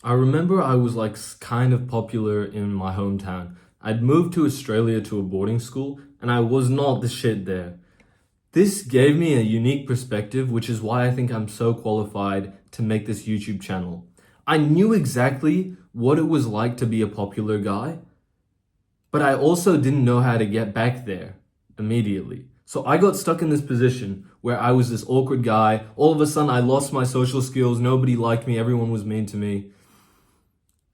I remember I was like kind of popular in my hometown. I'd moved to Australia to a boarding school and I was not the shit there. This gave me a unique perspective, which is why I think I'm so qualified to make this YouTube channel. I knew exactly what it was like to be a popular guy, but I also didn't know how to get back there immediately. So I got stuck in this position where I was this awkward guy. All of a sudden, I lost my social skills. Nobody liked me. Everyone was mean to me.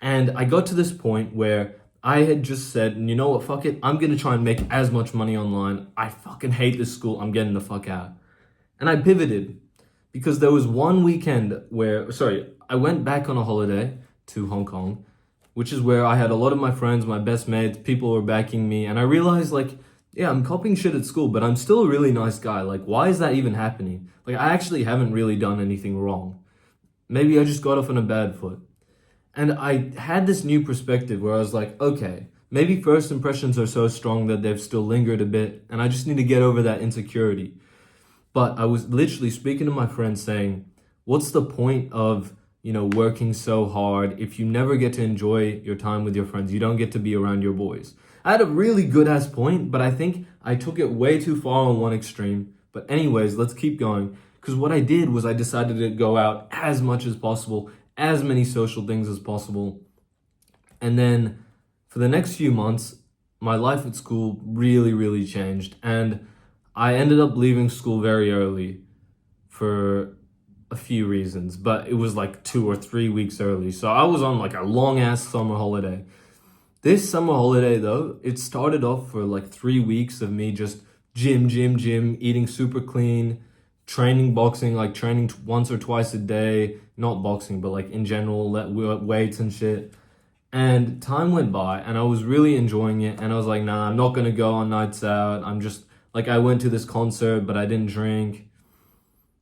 And I got to this point where I had just said, you know what, fuck it. I'm going to try and make as much money online. I fucking hate this school. I'm getting the fuck out. And I pivoted because there was one weekend where, sorry, I went back on a holiday to Hong Kong, which is where I had a lot of my friends, my best mates, people were backing me. And I realized, like, yeah, I'm copying shit at school, but I'm still a really nice guy. Like, why is that even happening? Like, I actually haven't really done anything wrong. Maybe I just got off on a bad foot. And I had this new perspective where I was like, okay, maybe first impressions are so strong that they've still lingered a bit, and I just need to get over that insecurity. But I was literally speaking to my friends saying, what's the point of, working so hard if you never get to enjoy your time with your friends? You don't get to be around your boys. I had a really good ass point, but I think I took it way too far on one extreme. But anyways, let's keep going. Because what I did was I decided to go out as much as possible, as many social things as possible. And then for the next few months, my life at school really, really changed. And I ended up leaving school very early for a few reasons, but it was like 2 or 3 weeks early. So I was on like a long ass summer holiday. This summer holiday, though, it started off for like 3 weeks of me just gym, eating super clean, training boxing, like training once or twice a day, not boxing, but like in general, weights and shit. And time went by and I was really enjoying it. And I was like, nah, I'm not going to go on nights out. I'm just like, I went to this concert, but I didn't drink.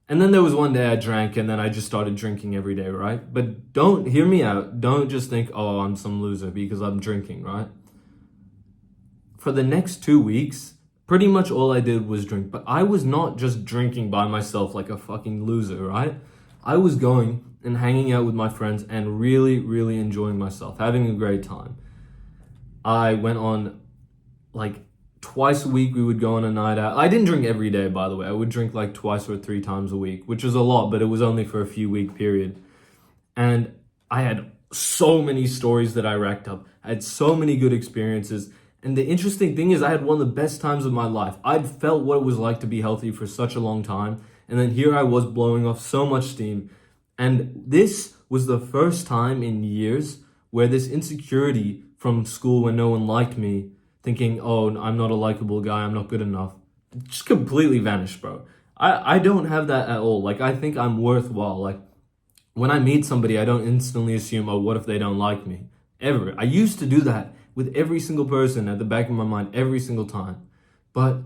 And then there was one day I drank and then I just started drinking every day, right? But don't hear me out. Don't just think, oh, I'm some loser because I'm drinking, right? For the next 2 weeks, pretty much all I did was drink. But I was not just drinking by myself like a fucking loser, right? I was going and hanging out with my friends and really, really enjoying myself, having a great time. I went on like twice a week, we would go on a night out. I didn't drink every day, by the way. I would drink like twice or 3 times a week, which was a lot, but it was only for a few week period. And I had so many stories that I racked up. I had so many good experiences. And the interesting thing is, I had one of the best times of my life. I'd felt what it was like to be healthy for such a long time. And then here I was blowing off so much steam. And this was the first time in years where this insecurity from school when no one liked me, thinking, oh, I'm not a likable guy, I'm not good enough, just completely vanished, bro. I don't have that at all. Like, I think I'm worthwhile. Like, when I meet somebody, I don't instantly assume, oh, what if they don't like me? Ever. I used to do that with every single person at the back of my mind every single time. But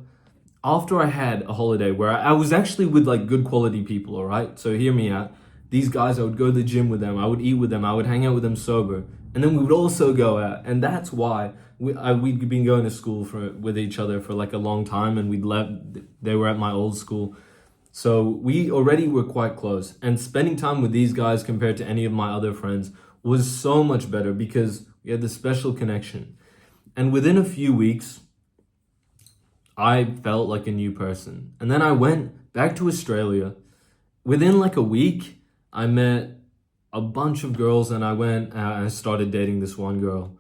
after I had a holiday where I was actually with like good quality people, all right? So hear me out. These guys, I would go to the gym with them, I would eat with them, I would hang out with them sober. And then we would also go out. And that's why we'd been going to school with each other for like a long time. And we'd left, they were at my old school. So we already were quite close. And spending time with these guys compared to any of my other friends was so much better because we had this special connection. And within a few weeks, I felt like a new person. And then I went back to Australia. Within like a week, I met a bunch of girls and I went and I started dating this one girl.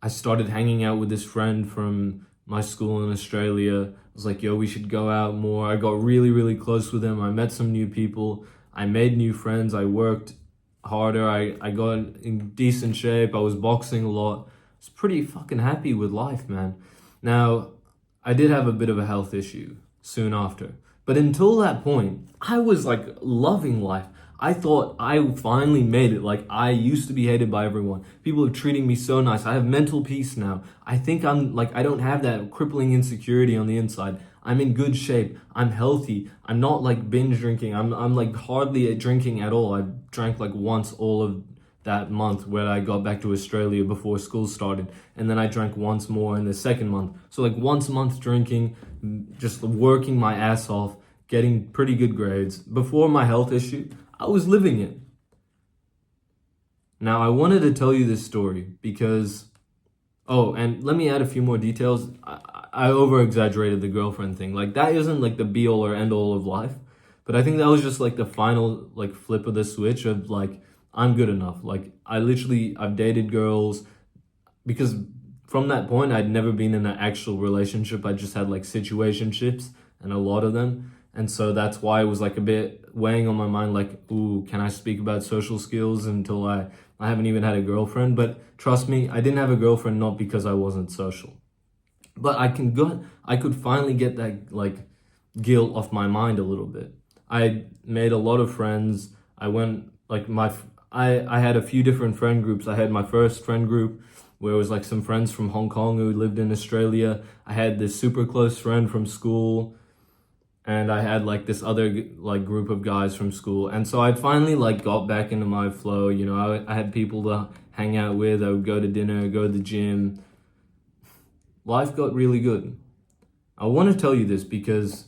I started hanging out with this friend from my school in Australia. I was like, yo, we should go out more. I got really, really close with him. I met some new people. I made new friends. I worked harder. I got in decent shape. I was boxing a lot. I was pretty fucking happy with life, man. Now, I did have a bit of a health issue soon after. But until that point, I was like loving life. I thought I finally made it. Like, I used to be hated by everyone. People are treating me so nice. I have mental peace now. I think I'm like, I don't have that crippling insecurity on the inside. I'm in good shape. I'm healthy. I'm not like binge drinking. I'm like hardly drinking at all. I drank like once all of that month when I got back to Australia before school started. And then I drank once more in the second month. So like once a month drinking, just working my ass off, getting pretty good grades. Before my health issue, I was living it. Now, I wanted to tell you this story because, oh, and let me add a few more details. I over exaggerated the girlfriend thing. Like, that isn't like the be all or end all of life. But I think that was just like the final like flip of the switch of like, I'm good enough. Like, I've dated girls because from that point, I'd never been in an actual relationship. I just had like situationships and a lot of them. And so that's why it was like a bit weighing on my mind, like, ooh, can I speak about social skills until I haven't even had a girlfriend? But trust me, I didn't have a girlfriend not because I wasn't social. But I could finally get that like guilt off my mind a little bit. I made a lot of friends. I went like I had a few different friend groups. I had my first friend group where it was like some friends from Hong Kong who lived in Australia. I had this super close friend from school, and I had like this other like group of guys from school. And so I'd finally like got back into my flow. You know, I had people to hang out with. I would go to dinner, go to the gym. Life got really good. I want to tell you this because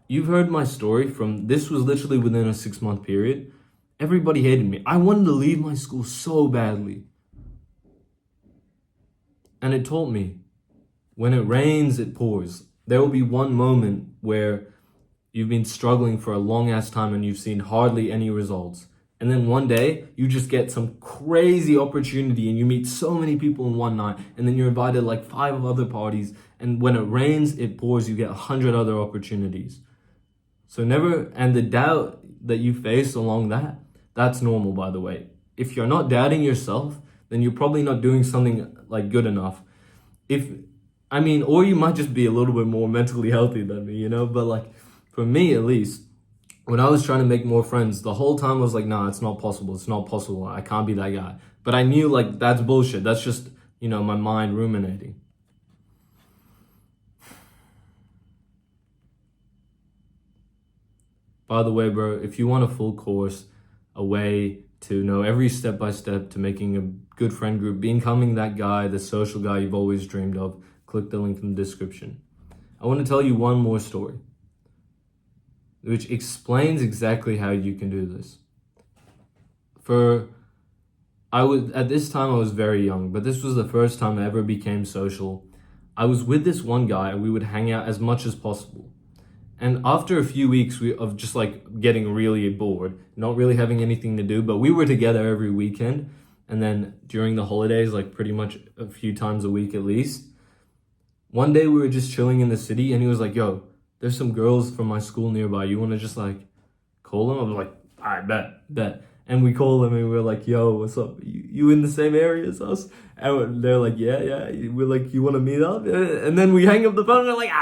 you've heard my story from this was literally within a 6 month period. Everybody hated me. I wanted to leave my school so badly. And it taught me when it rains, it pours. There will be one moment where you've been struggling for a long ass time and you've seen hardly any results. And then one day you just get some crazy opportunity and you meet so many people in one night, and then you're invited to like 5 other parties. And when it rains, it pours, you get 100 other opportunities. So never, and the doubt that you face along that's normal, by the way. If you're not doubting yourself, then you're probably not doing something like good enough. Or you might just be a little bit more mentally healthy than me, you know? But like, for me at least, when I was trying to make more friends, the whole time I was like, nah, it's not possible. It's not possible. I can't be that guy. But I knew like, that's bullshit. That's just, my mind ruminating. By the way, bro, if you want a full course, a way to know every step by step to making a good friend group, becoming that guy, the social guy you've always dreamed of, click the link in the description. I want to tell you one more story, which explains exactly how you can do this. At this time I was very young, but this was the first time I ever became social. I was with this one guy and we would hang out as much as possible. And after a few weeks of just like getting really bored, not really having anything to do, but we were together every weekend. And then during the holidays, like pretty much a few times a week at least. One day we were just chilling in the city and he was like, yo, there's some girls from my school nearby. You want to just like call them? I was like, I bet. And we call them and we're like, yo, what's up? You in the same area as us? And they're like, yeah. We're like, you want to meet up? And then we hang up the phone and they're like,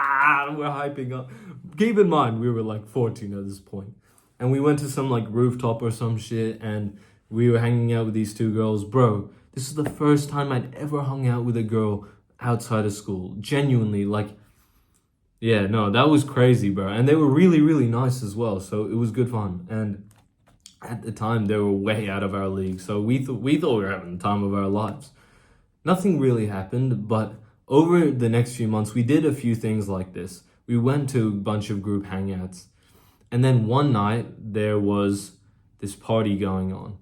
we're hyping up. Keep in mind, we were like 14 at this point. And we went to some like rooftop or some shit and we were hanging out with these 2 girls. Bro, this is the first time I'd ever hung out with a girl outside of school. Genuinely, like, yeah, no, that was crazy, bro. And they were really, really nice as well. So it was good fun. And at the time, they were way out of our league. So we thought we were having the time of our lives. Nothing really happened, but over the next few months, we did a few things like this. We went to a bunch of group hangouts. And then one night, there was this party going on.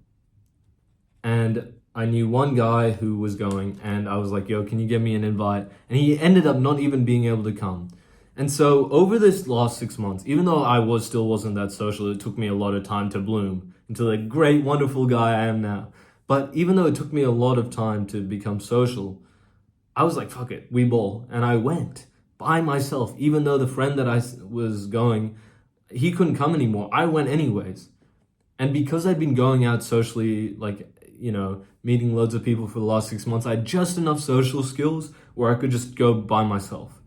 And I knew one guy who was going, and I was like, yo, can you get me an invite? And he ended up not even being able to come. And so over this last 6 months, even though I still wasn't that social, it took me a lot of time to bloom into the great, wonderful guy I am now. But even though it took me a lot of time to become social, I was like, fuck it, we ball. And I went by myself, even though the friend that I was going, he couldn't come anymore. I went anyways. And because I'd been going out socially, like, meeting loads of people for the last 6 months, I had just enough social skills where I could just go by myself.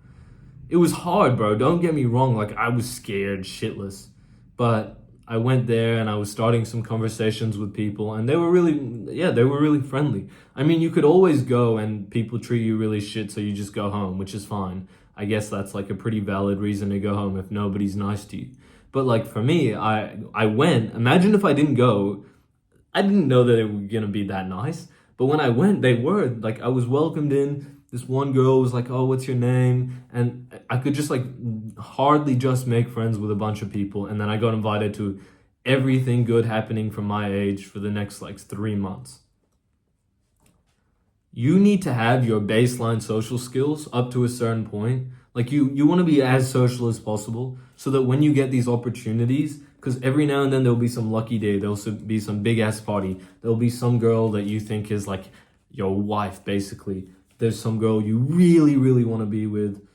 It was hard, bro. Don't get me wrong. Like, I was scared shitless. But I went there and I was starting some conversations with people and they were really friendly. I mean, you could always go and people treat you really shit, so you just go home, which is fine. I guess that's like a pretty valid reason to go home if nobody's nice to you. But like for me, I went. Imagine if I didn't go. I didn't know that it was gonna be that nice. But when I went, they were like, I was welcomed in. This one girl was like, oh, what's your name? And I could just like hardly just make friends with a bunch of people. And then I got invited to everything good happening from my age for the next like 3 months. You need to have your baseline social skills up to a certain point. Like you want to be as social as possible so that when you get these opportunities, because every now and then there'll be some lucky day, there'll be some big ass party, there'll be some girl that you think is like your wife, basically. There's some girl you really, really want to be with,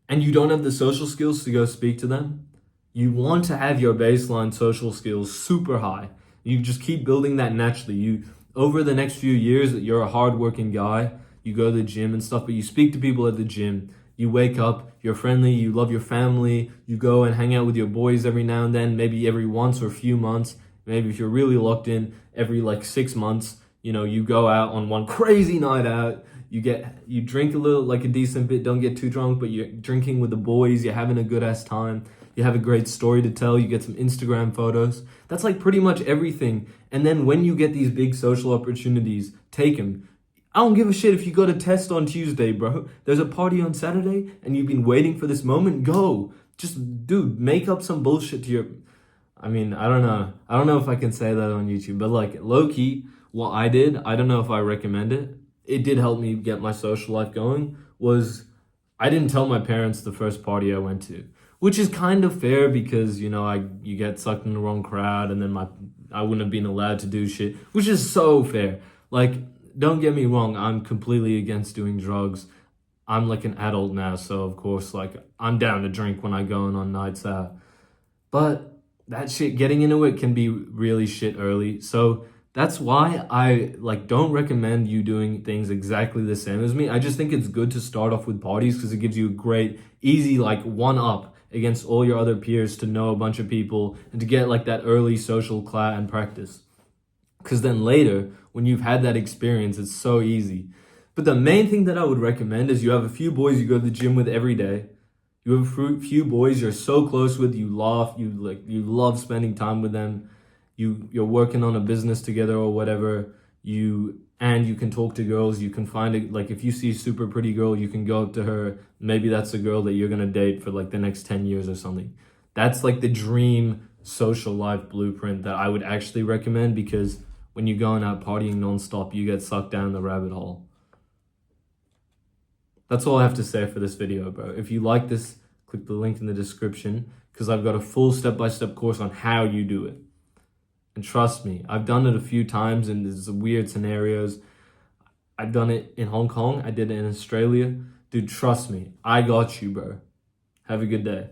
and you don't have the social skills to go speak to them. You want to have your baseline social skills super high. You just keep building that naturally. You over the next few years, you're a hardworking guy. You go to the gym and stuff, but you speak to people at the gym. You wake up, you're friendly, you love your family. You go and hang out with your boys every now and then, maybe every once or a few months. Maybe if you're really locked in, every like 6 months. You go out on one crazy night out. You drink a little, like a decent bit. Don't get too drunk, but you're drinking with the boys. You're having a good ass time. You have a great story to tell. You get some Instagram photos. That's like pretty much everything. And then when you get these big social opportunities, take them. I don't give a shit if you got a test on Tuesday, bro. There's a party on Saturday and you've been waiting for this moment. Go. Just, dude, make up some bullshit to your... I mean, I don't know. I don't know if I can say that on YouTube, but like low key, what I did, I don't know if I recommend it. It did help me get my social life going, was I didn't tell my parents the first party I went to. Which is kind of fair because, you get sucked in the wrong crowd and then I wouldn't have been allowed to do shit, which is so fair. Like, don't get me wrong, I'm completely against doing drugs. I'm like an adult now, so of course, like, I'm down to drink when I go on nights out. But that shit, getting into it can be really shit early. So that's why I don't recommend you doing things exactly the same as me. I just think it's good to start off with parties because it gives you a great, easy, one up against all your other peers to know a bunch of people and to get that early social clout and practice. Because then later, when you've had that experience, it's so easy. But the main thing that I would recommend is you have a few boys you go to the gym with every day. You have a few boys you're so close with, you laugh, you love spending time with them. You're working on a business together or whatever. And you can talk to girls. You can find if you see a super pretty girl, you can go up to her. Maybe that's a girl that you're gonna date for the next 10 years or something. That's the dream social life blueprint that I would actually recommend, because when you're going out partying nonstop, you get sucked down the rabbit hole. That's all I have to say for this video, bro. If you like this, click the link in the description because I've got a full step-by-step course on how you do it. And trust me, I've done it a few times and there's weird scenarios. I've done it in Hong Kong. I did it in Australia. Dude, trust me. I got you, bro. Have a good day.